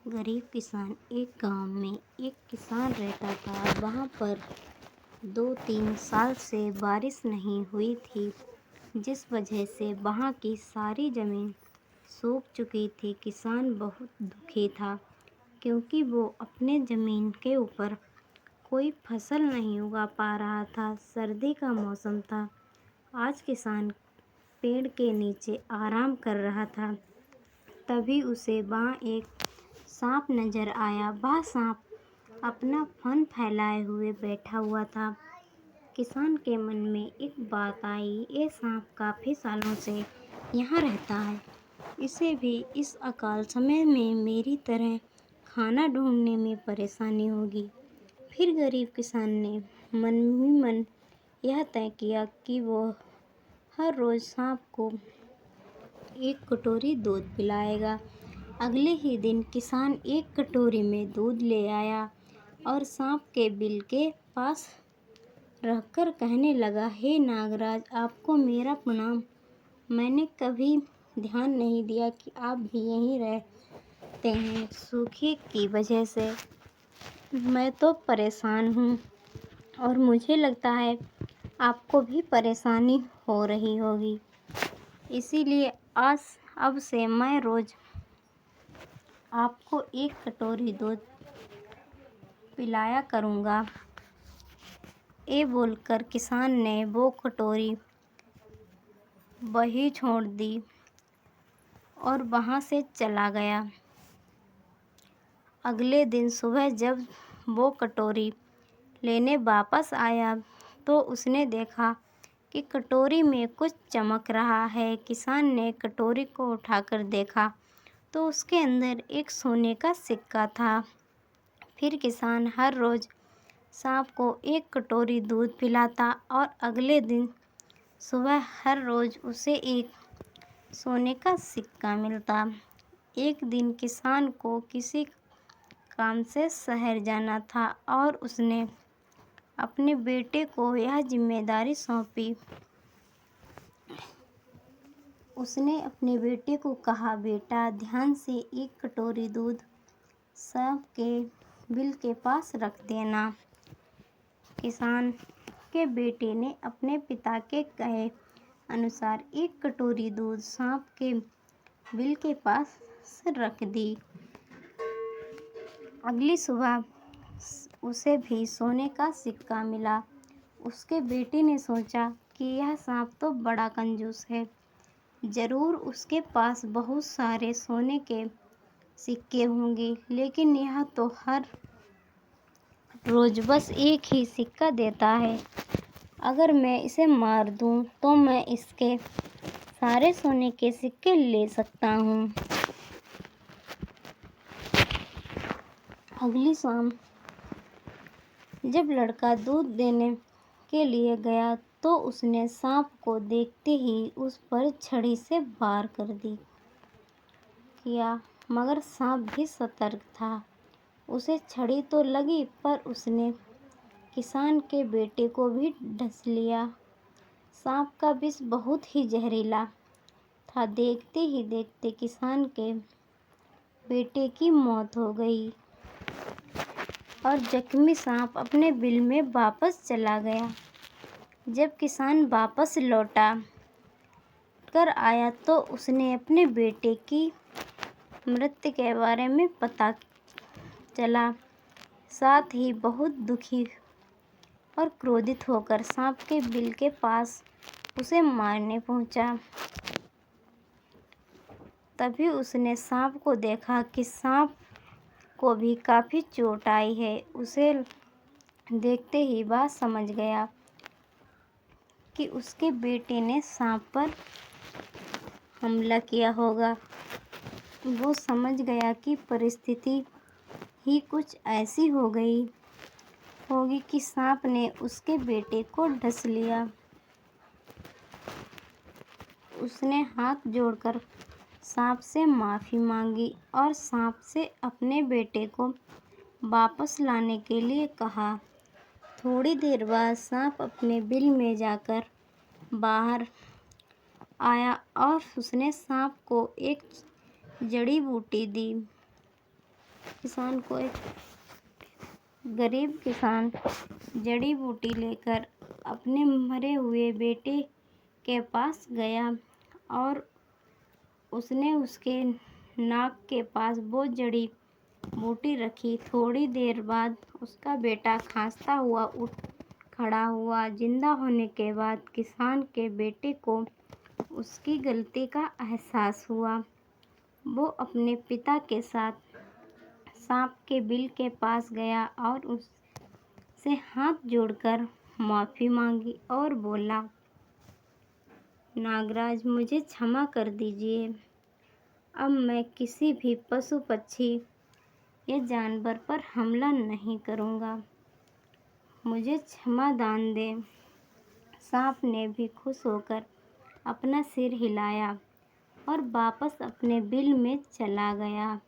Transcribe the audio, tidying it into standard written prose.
गरीब किसान। एक गांव में एक किसान रहता था। वहाँ पर 2-3 साल से बारिश नहीं हुई थी, जिस वजह से वहाँ की सारी ज़मीन सूख चुकी थी। किसान बहुत दुखी था क्योंकि वो अपने ज़मीन के ऊपर कोई फसल नहीं उगा पा रहा था। सर्दी का मौसम था। आज किसान पेड़ के नीचे आराम कर रहा था। तभी उसे वहाँ एक सांप नजर आया। वह सांप अपना फन फैलाए हुए बैठा हुआ था। किसान के मन में एक बात आई, ये सांप काफ़ी सालों से यहाँ रहता है, इसे भी इस अकाल समय में मेरी तरह खाना ढूंढने में परेशानी होगी। फिर गरीब किसान ने मन ही मन यह तय किया कि वो हर रोज़ सांप को एक कटोरी दूध पिलाएगा। अगले ही दिन किसान एक कटोरी में दूध ले आया और सांप के बिल के पास रखकर कहने लगा, हे नागराज, आपको मेरा प्रणाम। मैंने कभी ध्यान नहीं दिया कि आप भी यहीं रहते हैं। सूखे की वजह से मैं तो परेशान हूँ और मुझे लगता है आपको भी परेशानी हो रही होगी। इसीलिए अब से मैं रोज़ आपको एक कटोरी दूध पिलाया करूँगा। ये बोलकर किसान ने वो कटोरी वहीं छोड़ दी और वहाँ से चला गया। अगले दिन सुबह जब वो कटोरी लेने वापस आया तो उसने देखा कि कटोरी में कुछ चमक रहा है। किसान ने कटोरी को उठाकर देखा तो उसके अंदर एक सोने का सिक्का था। फिर किसान हर रोज़ सांप को एक कटोरी दूध पिलाता और अगले दिन सुबह हर रोज़ उसे एक सोने का सिक्का मिलता। एक दिन किसान को किसी काम से शहर जाना था और उसने अपने बेटे को यह जिम्मेदारी सौंपी। उसने अपने बेटे को कहा, बेटा, ध्यान से एक कटोरी दूध सांप के बिल के पास रख देना। किसान के बेटे ने अपने पिता के कहे अनुसार एक कटोरी दूध सांप के बिल के पास रख दी। अगली सुबह उसे भी सोने का सिक्का मिला। उसके बेटे ने सोचा कि यह सांप तो बड़ा कंजूस है, ज़रूर उसके पास बहुत सारे सोने के सिक्के होंगे, लेकिन यह तो हर रोज़ बस एक ही सिक्का देता है। अगर मैं इसे मार दूं तो मैं इसके सारे सोने के सिक्के ले सकता हूँ। अगली शाम जब लड़का दूध देने के लिए गया तो उसने सांप को देखते ही उस पर छड़ी से वार कर किया, मगर सांप भी सतर्क था। उसे छड़ी तो लगी पर उसने किसान के बेटे को भी डस लिया। सांप का विष बहुत ही जहरीला था। देखते ही देखते किसान के बेटे की मौत हो गई और जख्मी सांप अपने बिल में वापस चला गया। जब किसान वापस लौटा कर आया तो उसने अपने बेटे की मृत्यु के बारे में पता चला। साथ ही बहुत दुखी और क्रोधित होकर सांप के बिल के पास उसे मारने पहुंचा। तभी उसने सांप को देखा कि सांप को भी काफ़ी चोट आई है। उसे देखते ही वह समझ गया कि उसके बेटे ने सांप पर हमला किया होगा। वो समझ गया कि परिस्थिति ही कुछ ऐसी हो गई होगी कि सांप ने उसके बेटे को डस लिया। उसने हाथ जोड़कर सांप से माफ़ी मांगी और सांप से अपने बेटे को वापस लाने के लिए कहा। थोड़ी देर बाद सांप अपने बिल में जाकर बाहर आया और उसने सांप को एक जड़ी बूटी दी। किसान को एक गरीब किसान जड़ी बूटी लेकर अपने मरे हुए बेटे के पास गया और उसने उसके नाक के पास वो जड़ी बूटी रखी। थोड़ी देर बाद उसका बेटा खांसता हुआ उठ खड़ा हुआ। जिंदा होने के बाद किसान के बेटे को उसकी गलती का एहसास हुआ। वो अपने पिता के साथ सांप के बिल के पास गया और उससे हाथ जोड़कर माफ़ी मांगी और बोला, नागराज, मुझे क्षमा कर दीजिए। अब मैं किसी भी पशु पक्षी या जानवर पर हमला नहीं करूँगा। मुझे क्षमा दान दें। सांप ने भी खुश होकर अपना सिर हिलाया और वापस अपने बिल में चला गया।